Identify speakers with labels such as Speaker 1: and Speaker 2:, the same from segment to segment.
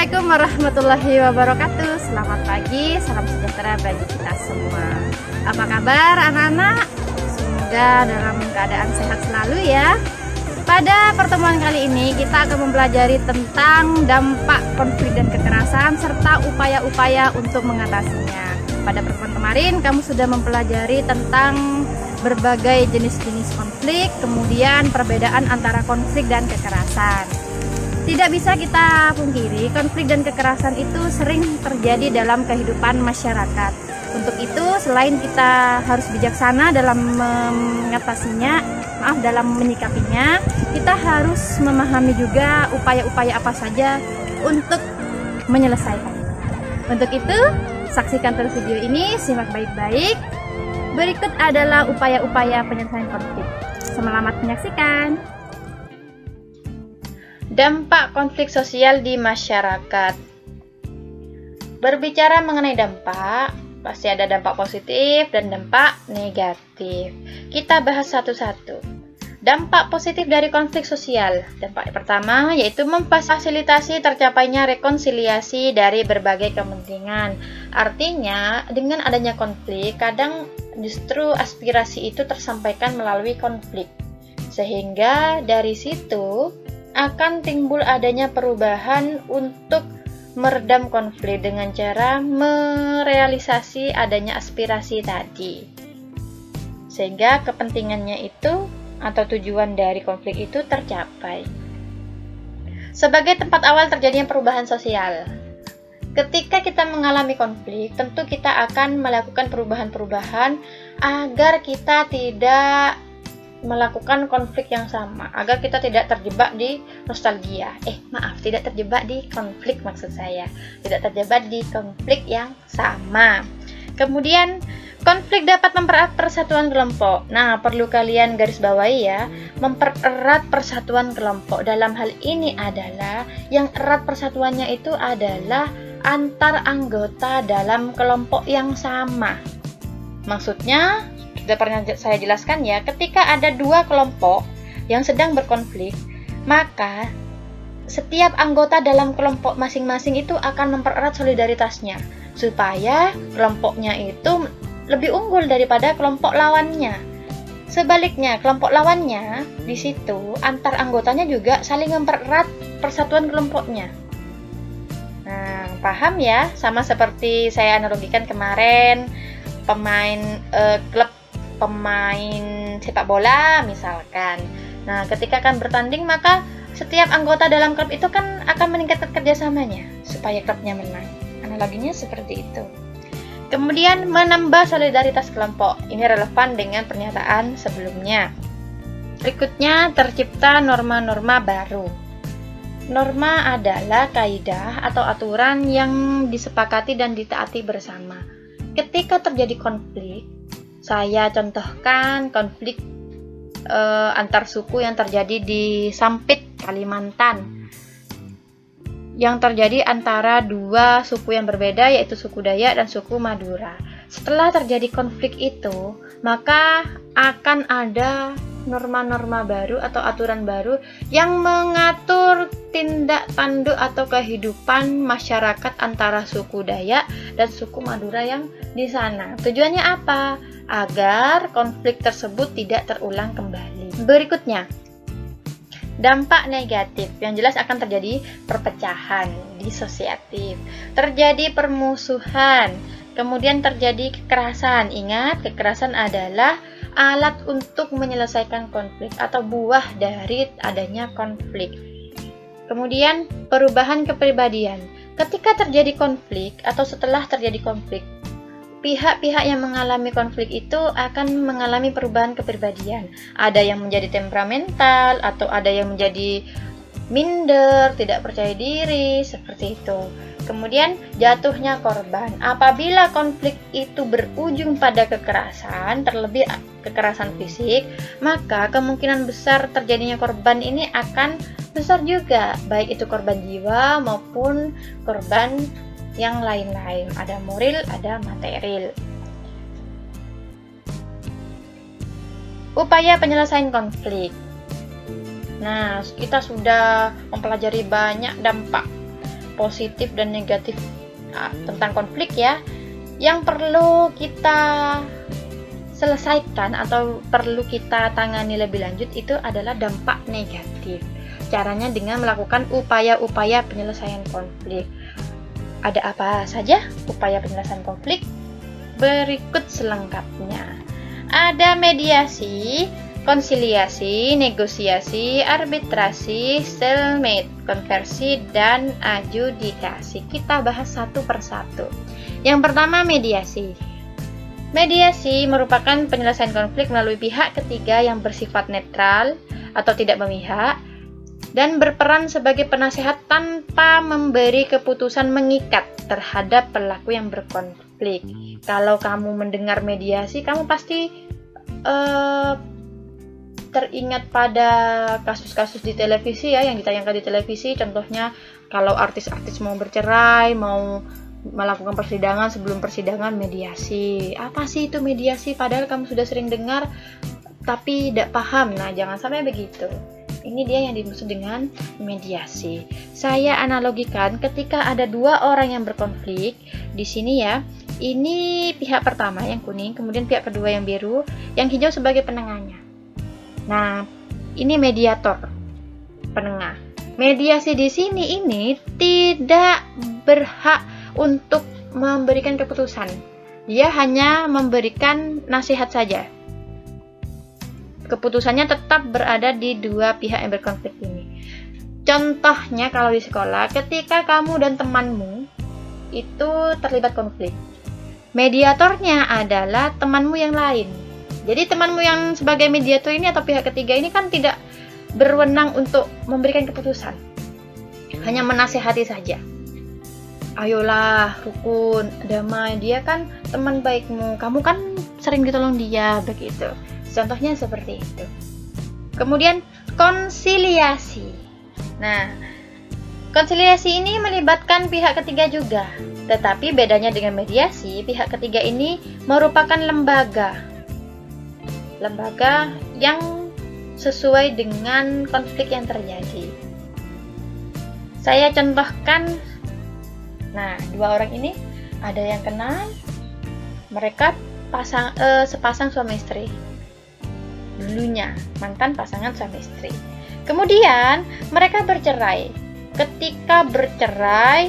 Speaker 1: Assalamualaikum warahmatullahi wabarakatuh. Selamat pagi, salam sejahtera bagi kita semua. Apa kabar anak-anak? Semoga dalam keadaan sehat selalu ya. Pada pertemuan kali ini kita akan mempelajari tentang dampak konflik dan kekerasan serta upaya-upaya untuk mengatasinya. Pada pertemuan kemarin kamu sudah mempelajari tentang berbagai jenis-jenis konflik, kemudian perbedaan antara konflik dan kekerasan. Tidak bisa kita pungkiri, konflik dan kekerasan itu sering terjadi dalam kehidupan masyarakat. Untuk itu, selain kita harus bijaksana dalam dalam menyikapinya, kita harus memahami juga upaya-upaya apa saja untuk menyelesaikan. Untuk itu, saksikan terus video ini, simak baik-baik. Berikut adalah upaya-upaya penyelesaian konflik. Selamat menyaksikan. Dampak konflik sosial di masyarakat. Berbicara mengenai dampak, pasti ada dampak positif dan dampak negatif. Kita bahas satu-satu. Dampak positif dari konflik sosial. Dampak pertama yaitu memfasilitasi tercapainya rekonsiliasi dari berbagai kepentingan. Artinya, dengan adanya konflik, kadang justru aspirasi itu tersampaikan melalui konflik. Sehingga dari situ akan timbul adanya perubahan untuk meredam konflik dengan cara merealisasi adanya aspirasi tadi. Sehingga kepentingannya itu atau tujuan dari konflik itu tercapai. Sebagai tempat awal terjadinya perubahan sosial. Ketika kita mengalami konflik, tentu kita akan melakukan perubahan-perubahan agar kita tidak melakukan konflik yang sama, agar kita tidak terjebak di nostalgia. Tidak terjebak di konflik maksud saya. Tidak terjebak di konflik yang sama. Kemudian, konflik dapat mempererat persatuan kelompok. Nah, perlu kalian garis bawahi ya, mempererat persatuan kelompok. Dalam hal ini adalah, yang erat persatuannya itu adalah antar anggota dalam kelompok yang sama. Maksudnya, sudah pernah saya jelaskan ya, ketika ada dua kelompok yang sedang berkonflik, maka setiap anggota dalam kelompok masing-masing itu akan mempererat solidaritasnya supaya kelompoknya itu lebih unggul daripada kelompok lawannya. Sebaliknya, kelompok lawannya di situ antar anggotanya juga saling mempererat persatuan kelompoknya. Nah, paham ya? Sama seperti saya analogikan kemarin, pemain sepak bola misalkan. Nah, ketika akan bertanding, maka setiap anggota dalam klub itu kan akan meningkatkan kerjasamanya supaya klubnya menang. Analoginya seperti itu. Kemudian menambah solidaritas kelompok. Ini relevan dengan pernyataan sebelumnya. Berikutnya, tercipta norma-norma baru. Norma adalah kaidah atau aturan yang disepakati dan ditaati bersama. Ketika terjadi konflik, saya contohkan konflik antar suku yang terjadi di Sampit, Kalimantan. Yang terjadi antara dua suku yang berbeda, yaitu suku Dayak dan suku Madura. Setelah terjadi konflik itu, maka akan ada norma-norma baru atau aturan baru yang mengatur tindak tanduk atau kehidupan masyarakat antara suku Dayak dan suku Madura yang di sana. Tujuannya apa? Agar konflik tersebut tidak terulang kembali. Berikutnya, dampak negatif. Yang jelas akan terjadi perpecahan, disosiatif, terjadi permusuhan, kemudian terjadi kekerasan. Ingat, kekerasan adalah alat untuk menyelesaikan konflik atau buah dari adanya konflik. Kemudian perubahan kepribadian. Ketika terjadi konflik atau setelah terjadi konflik, pihak-pihak yang mengalami konflik itu akan mengalami perubahan kepribadian. Ada yang menjadi temperamental atau ada yang menjadi minder, tidak percaya diri, seperti itu. Kemudian jatuhnya korban. Apabila konflik itu berujung pada kekerasan, terlebih kekerasan fisik, maka kemungkinan besar terjadinya korban ini akan besar juga, baik itu korban jiwa maupun korban yang lain-lain. Ada moral, ada material. Upaya penyelesaian konflik. Nah, kita sudah mempelajari banyak dampak positif dan negatif tentang konflik ya, yang perlu kita selesaikan atau perlu kita tangani lebih lanjut itu adalah dampak negatif. Caranya dengan melakukan upaya-upaya penyelesaian konflik. Ada apa saja upaya penyelesaian konflik? Berikut selengkapnya. Ada mediasi, konsiliasi, negosiasi, arbitrasi, stalemate, konversi, dan adjudikasi. Kita bahas satu persatu. Yang pertama, mediasi. Mediasi merupakan penyelesaian konflik melalui pihak ketiga yang bersifat netral atau tidak memihak dan berperan sebagai penasehat tanpa memberi keputusan mengikat terhadap pelaku yang berkonflik. Kalau kamu mendengar mediasi, kamu pasti teringat pada kasus-kasus di televisi ya, yang ditayangkan di televisi. Contohnya kalau artis-artis mau bercerai, mau melakukan persidangan, sebelum persidangan mediasi. Apa sih itu mediasi? Padahal kamu sudah sering dengar tapi tidak paham. Nah, jangan sampai begitu. Ini dia yang dimaksud dengan mediasi. Saya analogikan ketika ada dua orang yang berkonflik di sini ya. Ini pihak pertama yang kuning, kemudian pihak kedua yang biru, yang hijau sebagai penengahnya. Nah, ini mediator, penengah. Mediasi di sini ini tidak berhak untuk memberikan keputusan. Dia hanya memberikan nasihat saja. Keputusannya tetap berada di dua pihak yang berkonflik ini. Contohnya kalau di sekolah, ketika kamu dan temanmu itu terlibat konflik, mediatornya adalah temanmu yang lain. Jadi temanmu yang sebagai mediator ini atau pihak ketiga ini kan tidak berwenang untuk memberikan keputusan, hanya menasehati saja. Ayolah, rukun, damai, dia kan teman baikmu, kamu kan sering ditolong dia, begitu. Contohnya seperti itu. Kemudian konsiliasi. Nah, konsiliasi ini melibatkan pihak ketiga juga. Tetapi bedanya dengan mediasi, pihak ketiga ini merupakan lembaga yang sesuai dengan konflik yang terjadi. Saya contohkan, nah, dua orang ini ada yang kenal, mereka sepasang suami istri. Dulunya mantan pasangan suami istri. Kemudian mereka bercerai. Ketika bercerai,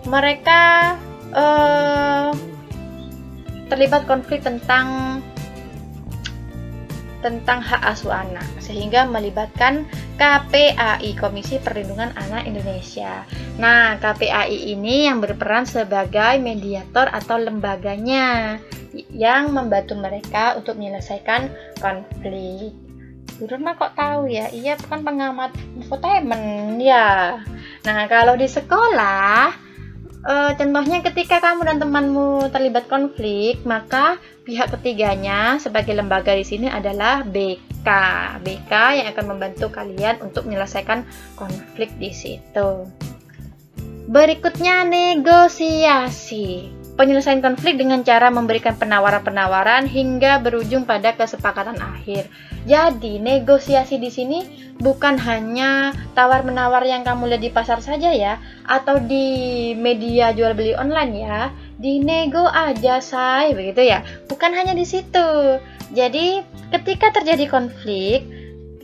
Speaker 1: mereka terlibat konflik tentang hak asuh anak, sehingga melibatkan KPAI, Komisi Perlindungan Anak Indonesia. Nah, KPAI ini yang berperan sebagai mediator atau lembaganya yang membantu mereka untuk menyelesaikan konflik. Guru mah kok tahu ya? Iya, bukan pengamat infotainment ya. Nah, kalau di sekolah, contohnya ketika kamu dan temanmu terlibat konflik, maka pihak ketiganya sebagai lembaga di sini adalah BK. BK yang akan membantu kalian untuk menyelesaikan konflik di situ. Berikutnya negosiasi. Penyelesaian konflik dengan cara memberikan penawaran-penawaran hingga berujung pada kesepakatan akhir. Jadi, negosiasi di sini bukan hanya tawar-menawar yang kamu lihat di pasar saja ya, atau di media jual beli online ya. Di nego aja, say, begitu ya. Bukan hanya di situ. Jadi, ketika terjadi konflik,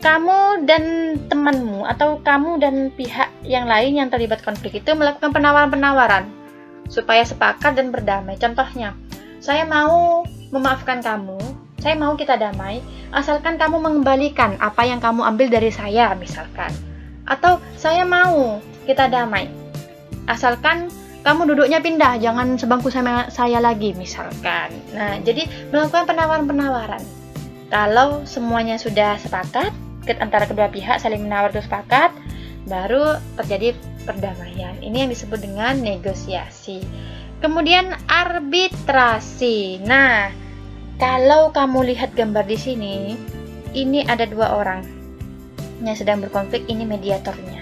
Speaker 1: kamu dan temanmu atau kamu dan pihak yang lain yang terlibat konflik itu melakukan penawaran-penawaran supaya sepakat dan berdamai. Contohnya, saya mau memaafkan kamu, saya mau kita damai, asalkan kamu mengembalikan apa yang kamu ambil dari saya, misalkan. Atau, saya mau kita damai, asalkan kamu duduknya pindah, jangan sebangku sama saya lagi, misalkan. Nah, jadi melakukan penawaran-penawaran. Kalau semuanya sudah sepakat, antara kedua pihak saling menawar terus sepakat, baru terjadi perdamaian. Ini yang disebut dengan negosiasi. Kemudian arbitrasi. Nah, kalau kamu lihat gambar di sini, ini ada dua orang yang sedang berkonflik, ini mediatornya.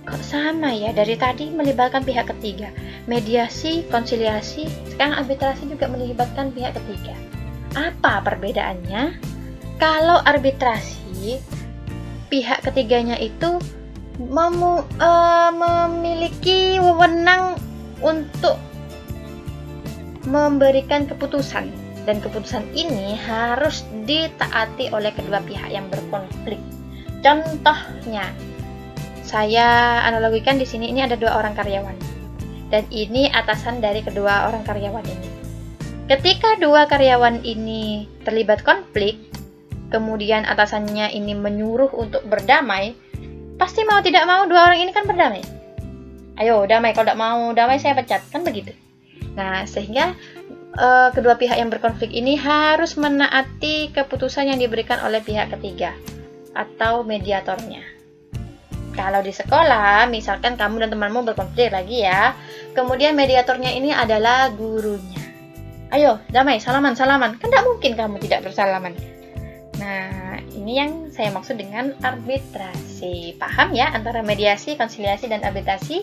Speaker 1: Kok sama ya? Dari tadi melibatkan pihak ketiga. Mediasi, konsiliasi, sekarang arbitrasi juga melibatkan pihak ketiga. Apa perbedaannya? Kalau arbitrasi, pihak ketiganya itu memiliki wewenang untuk memberikan keputusan, dan keputusan ini harus ditaati oleh kedua pihak yang berkonflik. Contohnya, saya analogikan di sini, ini ada 2 orang karyawan, dan ini atasan dari kedua orang karyawan ini. Ketika 2 karyawan ini terlibat konflik, kemudian atasannya ini menyuruh untuk berdamai, pasti mau tidak mau 2 orang ini kan berdamai. Ayo damai, kalau tidak mau damai saya pecat, kan begitu. Nah, sehingga kedua pihak yang berkonflik ini harus menaati keputusan yang diberikan oleh pihak ketiga atau mediatornya. Kalau di sekolah, misalkan kamu dan temanmu berkonflik lagi ya, kemudian mediatornya ini adalah gurunya. Ayo damai, salaman, kan tidak mungkin kamu tidak bersalaman. Nah, ini yang saya maksud dengan arbitrasi. Paham ya antara mediasi, konsiliasi, dan arbitrasi?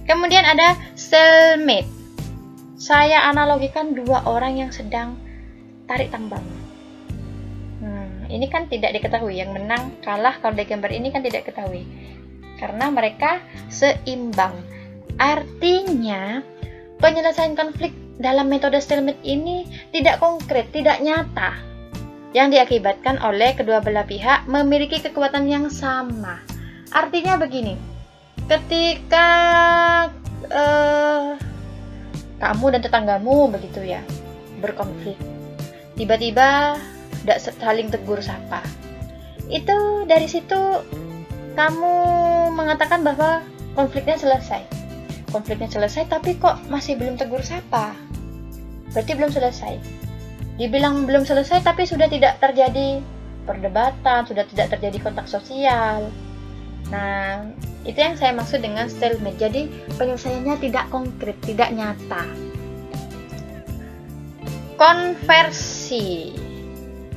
Speaker 1: Kemudian ada stalemate. Saya analogikan 2 orang yang sedang tarik tambang. Ini kan tidak diketahui yang menang kalah, kalau di gambar ini kan tidak diketahui karena mereka seimbang. Artinya penyelesaian konflik dalam metode stalemate ini tidak konkret, tidak nyata, yang diakibatkan oleh kedua belah pihak memiliki kekuatan yang sama. Artinya begini, ketika kamu dan tetanggamu begitu ya berkonflik, tiba-tiba tidak saling tegur sapa, itu dari situ kamu mengatakan bahwa konfliknya selesai, tapi kok masih belum tegur sapa, berarti belum selesai. Dibilang belum selesai tapi sudah tidak terjadi perdebatan, sudah tidak terjadi kontak sosial. Nah, itu yang saya maksud dengan stalemate. Jadi penyelesaiannya tidak konkret, tidak nyata. Konversi.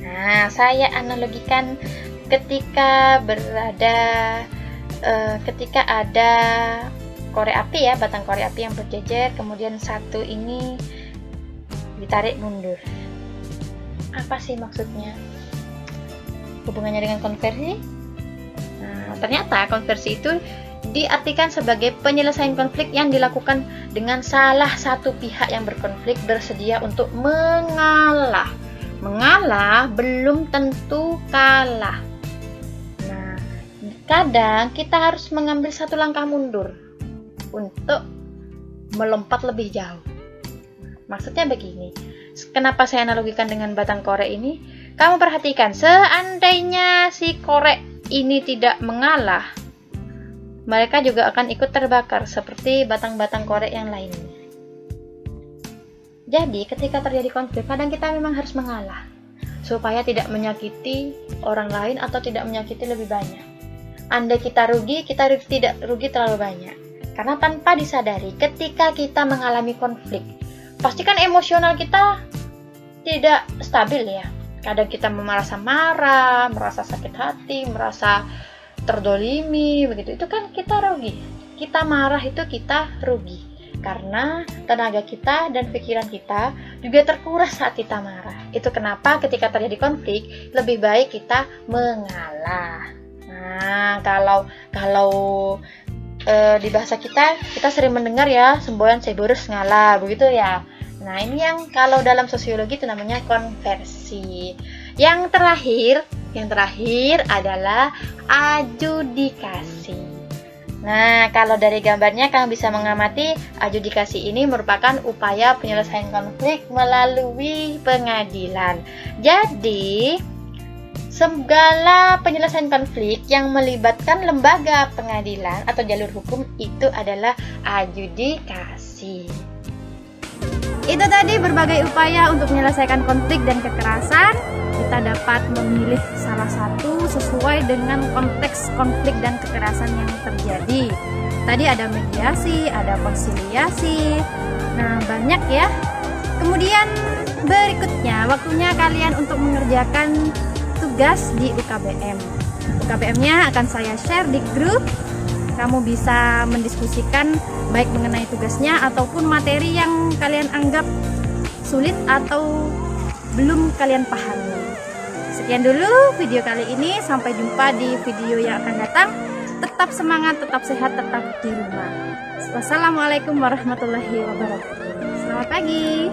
Speaker 1: Nah, saya analogikan ketika ada korek api ya, batang korek api yang berjejer, kemudian satu ini ditarik mundur. Apa sih maksudnya? Hubungannya dengan konversi? Nah, ternyata konversi itu diartikan sebagai penyelesaian konflik yang dilakukan dengan salah satu pihak yang berkonflik bersedia untuk mengalah. Mengalah belum tentu kalah. Nah, kadang kita harus mengambil satu langkah mundur untuk melompat lebih jauh. Maksudnya begini, kenapa saya analogikan dengan batang korek ini? Kamu perhatikan, seandainya si korek ini tidak mengalah, mereka juga akan ikut terbakar seperti batang-batang korek yang lainnya. Jadi ketika terjadi konflik, kadang kita memang harus mengalah supaya tidak menyakiti orang lain atau tidak menyakiti lebih banyak. Andai kita rugi, kita tidak rugi terlalu banyak. Karena tanpa disadari, ketika kita mengalami konflik, pasti kan emosional kita tidak stabil ya. Kadang kita merasa marah, merasa sakit hati, merasa terdolimi, begitu. Itu kan kita rugi. Kita marah itu kita rugi. Karena tenaga kita dan pikiran kita juga terkuras saat kita marah. Itu kenapa ketika terjadi konflik, lebih baik kita mengalah. Nah, kalau di bahasa kita sering mendengar ya, semboyan seborus ngalah, begitu ya. Nah, ini yang kalau dalam sosiologi itu namanya konversi. Yang terakhir adalah adjudikasi. Nah, kalau dari gambarnya kamu bisa mengamati adjudikasi ini merupakan upaya penyelesaian konflik melalui pengadilan. Jadi, segala penyelesaian konflik yang melibatkan lembaga pengadilan atau jalur hukum itu adalah adjudikasi. Itu tadi berbagai upaya untuk menyelesaikan konflik dan kekerasan. Kita dapat memilih salah satu sesuai dengan konteks konflik dan kekerasan yang terjadi. Tadi ada mediasi, ada konsiliasi. Nah, banyak ya. Kemudian berikutnya waktunya kalian untuk mengerjakan tugas di UKBM. UKBM-nya akan saya share di grup. Kamu bisa mendiskusikan baik mengenai tugasnya ataupun materi yang kalian anggap sulit atau belum kalian pahami. Sekian dulu video kali ini, sampai jumpa di video yang akan datang.
Speaker 2: tetap semangat, tetap sehat, tetap di rumah. Wassalamualaikum warahmatullahi wabarakatuh. Selamat pagi.